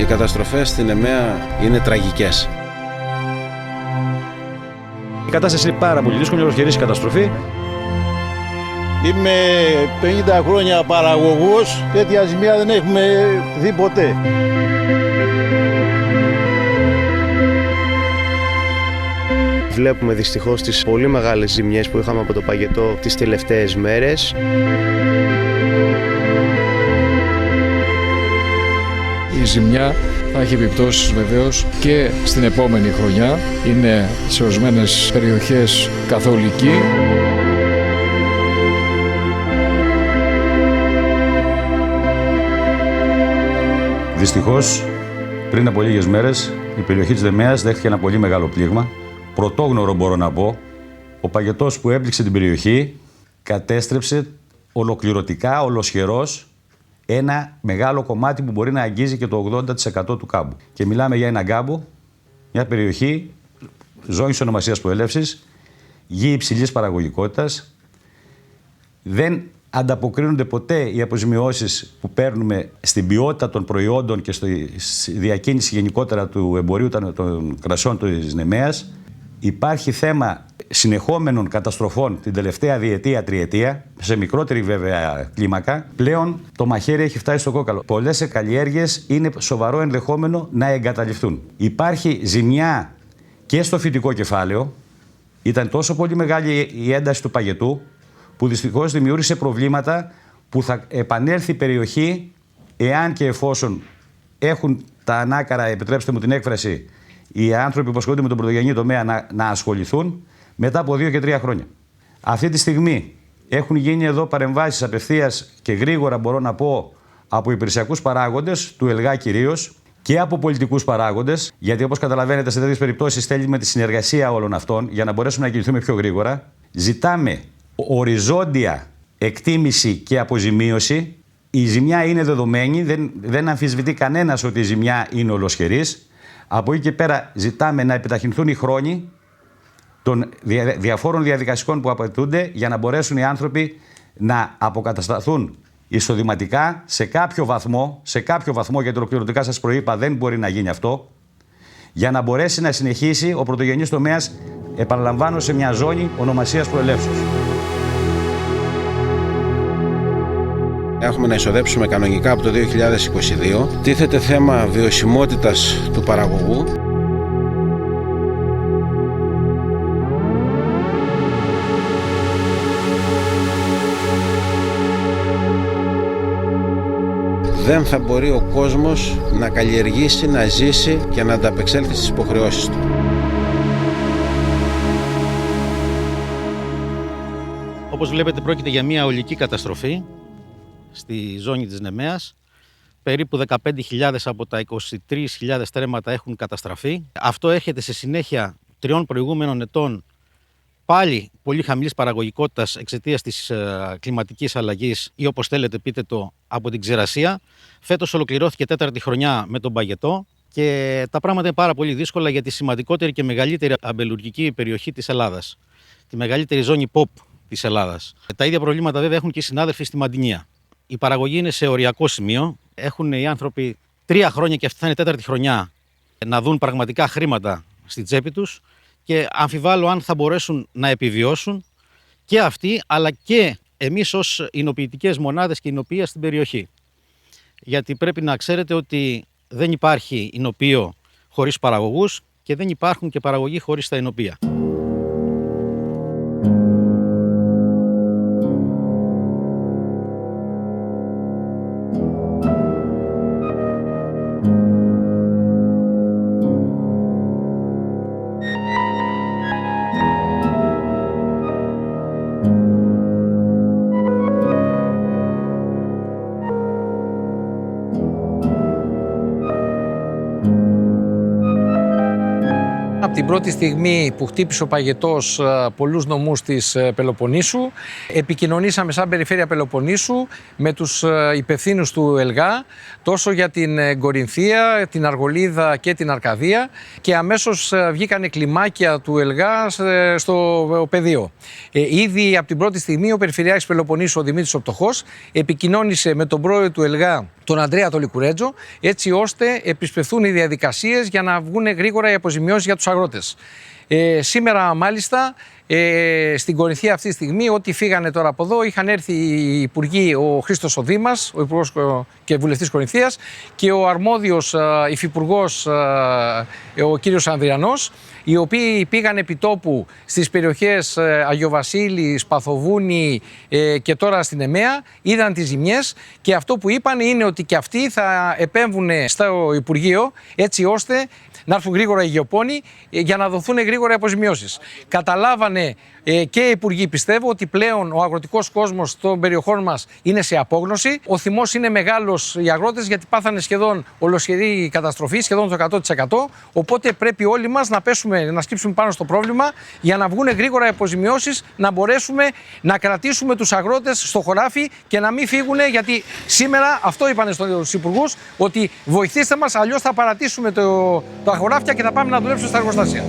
Οι καταστροφές στην ΕΜΕΑ είναι τραγικές. Η κατάσταση είναι πάρα πολύ δύσκολη, ολοσχερής η καταστροφή. Είμαι 50 χρόνια παραγωγός, τέτοια ζημιά δεν έχουμε δει ποτέ. Βλέπουμε δυστυχώς τις πολύ μεγάλες ζημιές που είχαμε από το παγετό τις τελευταίες μέρες. Η ζημιά θα έχει επιπτώσεις βεβαίως και στην επόμενη χρονιά. Είναι σε ορισμένες περιοχές καθολική. Δυστυχώς, πριν από λίγες μέρες, η περιοχή της Δεμέας δέχτηκε ένα πολύ μεγάλο πλήγμα. Πρωτόγνωρο μπορώ να πω, ο παγετός που έπληξε την περιοχή κατέστρεψε ολοκληρωτικά, ολοσχερός, ένα μεγάλο κομμάτι που μπορεί να αγγίζει και το 80% του κάμπου. Και μιλάμε για ένα κάμπο, μια περιοχή ζώνης ονομασίας προέλευσης, γη υψηλής παραγωγικότητας. Δεν ανταποκρίνονται ποτέ οι αποζημιώσεις που παίρνουμε στην ποιότητα των προϊόντων και στη διακίνηση γενικότερα του εμπορίου των κρασιών της Νεμαίας. Υπάρχει θέμα συνεχόμενων καταστροφών την τελευταία διετία-τριετία, σε μικρότερη βέβαια κλίμακα. Πλέον το μαχαίρι έχει φτάσει στο κόκαλο. Πολλές καλλιέργειες είναι σοβαρό ενδεχόμενο να εγκαταλειφθούν. Υπάρχει ζημιά και στο φυτικό κεφάλαιο. Ήταν τόσο πολύ μεγάλη η ένταση του παγετού, που δυστυχώς δημιούργησε προβλήματα που θα επανέλθει η περιοχή εάν και εφόσον έχουν τα ανάκαρα, επιτρέψτε μου την έκφραση, οι άνθρωποι που ασχολούνται με τον πρωτογενή τομέα να ασχοληθούν μετά από 2 και 3 χρόνια. Αυτή τη στιγμή έχουν γίνει εδώ παρεμβάσεις απευθείας και γρήγορα, μπορώ να πω, από υπηρεσιακούς παράγοντες, του ΕΛΓΑ κυρίως, και από πολιτικούς παράγοντες, γιατί όπως καταλαβαίνετε σε τέτοιες περιπτώσεις θέλουμε τη συνεργασία όλων αυτών για να μπορέσουμε να κινηθούμε πιο γρήγορα. Ζητάμε οριζόντια εκτίμηση και αποζημίωση. Η ζημιά είναι δεδομένη, δεν αμφισβητεί κανένας ότι η ζημιά είναι ολοσχερής. Από εκεί και πέρα ζητάμε να επιταχυνθούν οι χρόνοι των διαφόρων διαδικασιών που απαιτούνται για να μπορέσουν οι άνθρωποι να αποκατασταθούν εισοδηματικά σε κάποιο βαθμό, γιατί ολοκληρωτικά σας προείπα δεν μπορεί να γίνει αυτό, για να μπορέσει να συνεχίσει ο πρωτογενής τομέας, επαναλαμβάνω, σε μια ζώνη ονομασίας προελεύσεως. Έχουμε να εισοδέψουμε κανονικά από το 2022. Τίθεται θέμα βιωσιμότητας του παραγωγού. Δεν θα μπορεί ο κόσμος να καλλιεργήσει, να ζήσει και να ανταπεξέλθει στις υποχρεώσεις του. Όπως βλέπετε, πρόκειται για μια ολική καταστροφή στη ζώνη της Νεμαίας. Περίπου 15.000 από τα 23.000 στρέμματα έχουν καταστραφεί. Αυτό έρχεται σε συνέχεια 3 προηγούμενων ετών πάλι πολύ χαμηλής παραγωγικότητας εξαιτίας της κλιματικής αλλαγής ή όπως θέλετε πείτε το από την ξηρασία. Φέτος ολοκληρώθηκε 4η χρονιά με τον παγετό και τα πράγματα είναι πάρα πολύ δύσκολα για τη σημαντικότερη και μεγαλύτερη αμπελουργική περιοχή της Ελλάδας. Τη μεγαλύτερη ζώνη pop της Ελλάδας. Τα ίδια προβλήματα βέβαια έχουν και οι συνάδελφοι στη Μαντινία. Η παραγωγή είναι σε οριακό σημείο. Έχουν οι άνθρωποι 3 χρόνια και αυτή θα είναι 4η χρονιά να δουν πραγματικά χρήματα στη τσέπη τους και αμφιβάλλω αν θα μπορέσουν να επιβιώσουν και αυτοί αλλά και εμείς ως εινοποιητικές μονάδες και εινοποιία στην περιοχή. Γιατί πρέπει να ξέρετε ότι δεν υπάρχει εινοποιείο χωρίς παραγωγούς και δεν υπάρχουν και παραγωγοί χωρίς τα εινοποιεία. από την πρώτη στιγμή που χτύπησε ο παγετός πολλούς νομούς της Πελοποννήσου. Επικοινωνήσαμε σαν Περιφέρεια Πελοποννήσου με τους υπευθύνους του ΕΛΓΑ, τόσο για την Κορινθία, την Αργολίδα και την Αρκαδία, και αμέσως βγήκανε κλιμάκια του ΕΛΓΑ στο πεδίο. Ήδη από την πρώτη στιγμή ο Περιφερειάρχης Πελοποννήσου, ο Δημήτρης Οπτοχός, επικοινώνησε με τον πρόεδρο του ΕΛΓΑ, τον Ανδρέα Τολικουρέτζο, έτσι ώστε επισπευθούν οι διαδικασίες για να βγουν γρήγορα οι αποζημιώσεις για τους αγρότες. Σήμερα μάλιστα στην Κορινθία αυτή τη στιγμή, ό,τι φύγανε τώρα από εδώ, είχαν έρθει οι υπουργοί, ο Χρήστος ο Δήμας, ο υπουργός και βουλευτής Κορινθίας, και ο αρμόδιος υφυπουργός, ο κύριος Ανδριανός, οι οποίοι πήγαν επί τόπου στις περιοχές Αγιοβασίλη, Σπαθοβούνη και τώρα στην ΕΜΕΑ, είδαν τις ζημιές, και αυτό που είπαν είναι ότι και αυτοί θα επέμβουν στο Υπουργείο, έτσι ώστε να έρθουν γρήγορα οι γεωπόνοι για να δοθούν γρήγορα οι αποζημιώσεις. Καταλάβανε και οι υπουργοί, πιστεύω, ότι πλέον ο αγροτικός κόσμος των περιοχών μας είναι σε απόγνωση. Ο θυμός είναι μεγάλος οι αγρότες, γιατί πάθανε σχεδόν ολοσχερή καταστροφή, σχεδόν το 100%. Οπότε πρέπει όλοι μας να σκύψουμε πάνω στο πρόβλημα για να βγουν γρήγορα οι αποζημιώσεις, να μπορέσουμε να κρατήσουμε τους αγρότες στο χωράφι και να μην φύγουν, γιατί σήμερα αυτό είπανε στους υπουργούς, ότι βοηθήστε μας, αλλιώς θα παρατήσουμε τα χωράφια και θα πάμε να δουλέψουμε στα εργοστάσια.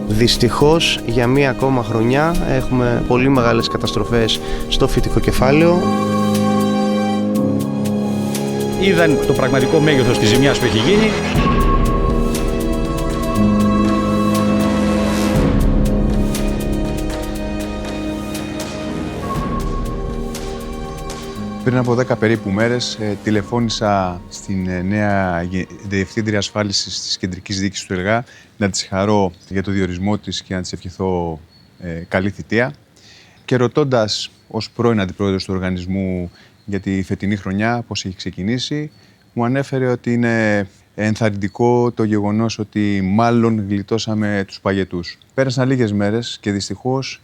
Δυστυχώς για μία ακόμα χρονιά έχουμε πολύ μεγάλες καταστροφές στο φυτικό κεφάλαιο. Είδαν το πραγματικό μέγεθος της ζημιάς που έχει γίνει. Πριν από 10 περίπου μέρες τηλεφώνησα στην νέα Διευθύντρια Ασφάλισης της Κεντρικής Διοίκησης του ΕΛΓΑ να της χαρώ για το διορισμό της και να της ευχηθώ καλή θητεία. Και ρωτώντας ως πρώην αντιπρόεδρος του οργανισμού για τη φετινή χρονιά πώς έχει ξεκινήσει, μου ανέφερε ότι είναι ενθαρρυντικό το γεγονός ότι μάλλον γλιτώσαμε τους παγετούς. Πέρασαν λίγες μέρες και δυστυχώς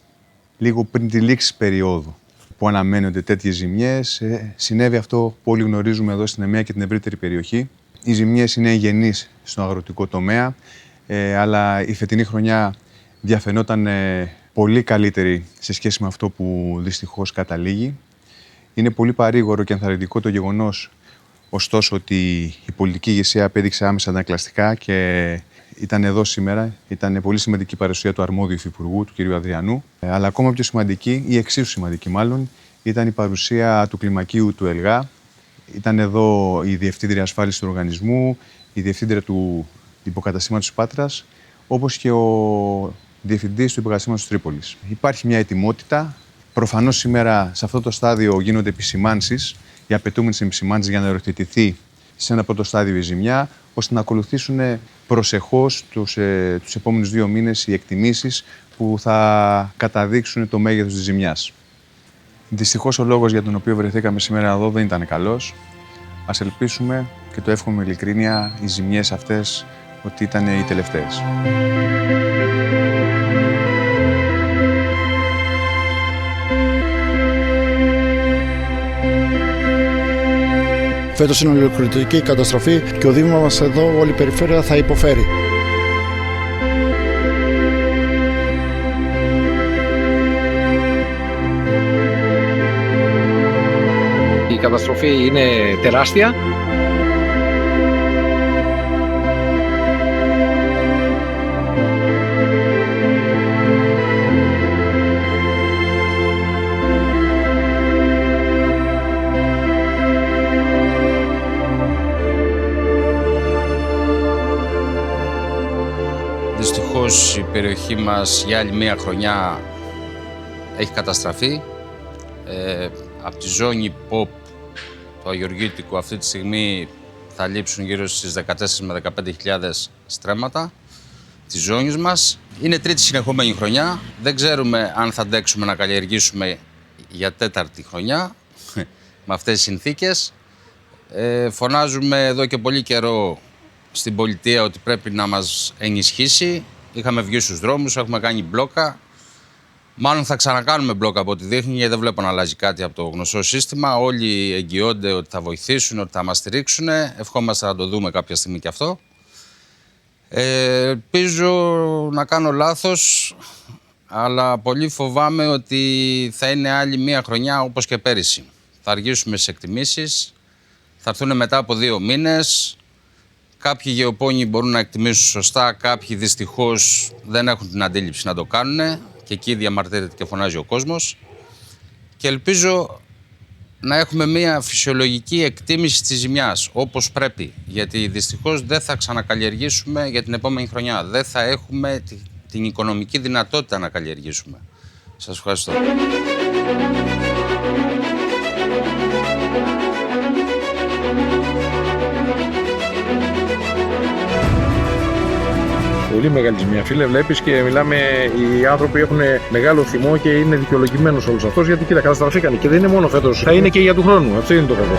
λίγο πριν τη λήξη περίοδου που αναμένονται τέτοιες ζημιές, συνέβη αυτό που όλοι γνωρίζουμε εδώ στην ΕΜΕΑ και την ευρύτερη περιοχή. Οι ζημιές είναι εγγενείς στον αγροτικό τομέα, αλλά η φετινή χρονιά διαφαινόταν πολύ καλύτερη σε σχέση με αυτό που δυστυχώς καταλήγει. Είναι πολύ παρήγορο και ενθαρρυντικό το γεγονός, ωστόσο, ότι η πολιτική ηγεσία απέδειξε άμεσα ανακλαστικά και ήταν εδώ σήμερα. Ήταν πολύ σημαντική η παρουσία του αρμόδιου υφυπουργού, του κ. Αδριανού. Αλλά ακόμα πιο σημαντική, ή εξίσου σημαντική μάλλον, ήταν η παρουσία του κλιμακίου του ΕΛΓΑ. Ήταν εδώ η Διευθύντρια Ασφάλισης του Οργανισμού, η Διευθύντρια του Υποκαταστήματος Πάτρας, όπως και ο Διευθυντής του Υποκαταστήματος Τρίπολης. Υπάρχει μια ετοιμότητα. Προφανώς σήμερα σε αυτό το στάδιο γίνονται επισημάνσεις, οι απαιτούμενες επισημάνσεις για να οριοθετηθεί σε ένα πρώτο στάδιο η ζημιά, ώστε να ακολουθήσουν προσεχώς τους επόμενους 2 μήνες οι εκτιμήσεις που θα καταδείξουν το μέγεθος της ζημιάς. Δυστυχώς ο λόγος για τον οποίο βρεθήκαμε σήμερα εδώ δεν ήταν καλός. Ας ελπίσουμε, και το εύχομαι με ειλικρίνεια, οι ζημιές αυτές ότι ήταν οι τελευταίες. Φέτος είναι ολοκληρωτική καταστροφή και ο Δήμος μας εδώ, όλη η περιφέρεια θα υποφέρει. Η καταστροφή είναι τεράστια. Δυστυχώς η περιοχή μας για άλλη μία χρονιά έχει καταστραφεί. Από τη ζώνη ΠΟΠ του Αγιοργήτικου αυτή τη στιγμή θα λείψουν γύρω στις 14 με 15.000 στρέμματα της ζώνης μας. Είναι τρίτη συνεχόμενη χρονιά. Δεν ξέρουμε αν θα αντέξουμε να καλλιεργήσουμε για 4η χρονιά με αυτές τις συνθήκες. Φωνάζουμε εδώ και πολύ καιρό στην πολιτεία ότι πρέπει να μας ενισχύσει. Είχαμε βγει στους δρόμους, έχουμε κάνει μπλόκα. Μάλλον θα ξανακάνουμε μπλοκ από ό,τι δείχνει, γιατί δεν βλέπω να αλλάζει κάτι από το γνωστό σύστημα. Όλοι εγγυώνται ότι θα βοηθήσουν, ότι θα μας στηρίξουν. Ευχόμαστε να το δούμε κάποια στιγμή και αυτό. Ελπίζω να κάνω λάθος, αλλά πολύ φοβάμαι ότι θα είναι άλλη μία χρονιά όπως και πέρυσι. Θα αργήσουμε στις εκτιμήσεις, θα έρθουν μετά από 2 μήνες. Κάποιοι γεωπόνοι μπορούν να εκτιμήσουν σωστά, κάποιοι δυστυχώς δεν έχουν την αντίληψη να το κάνουν και εκεί διαμαρτύρεται και φωνάζει ο κόσμος. Και ελπίζω να έχουμε μια φυσιολογική εκτίμηση της ζημιάς, όπως πρέπει. Γιατί δυστυχώς δεν θα ξανακαλλιεργήσουμε για την επόμενη χρονιά. Δεν θα έχουμε την οικονομική δυνατότητα να καλλιεργήσουμε. Σας ευχαριστώ. Πολύ μεγάλη ζημιά, φίλε. Βλέπεις και μιλάμε, οι άνθρωποι έχουν μεγάλο θυμό και είναι δικαιολογημένος όλος αυτός, γιατί κοίτα, καταστραφήκανε και δεν είναι μόνο φέτος, θα είναι και για του χρόνου. Αυτό είναι το κακό.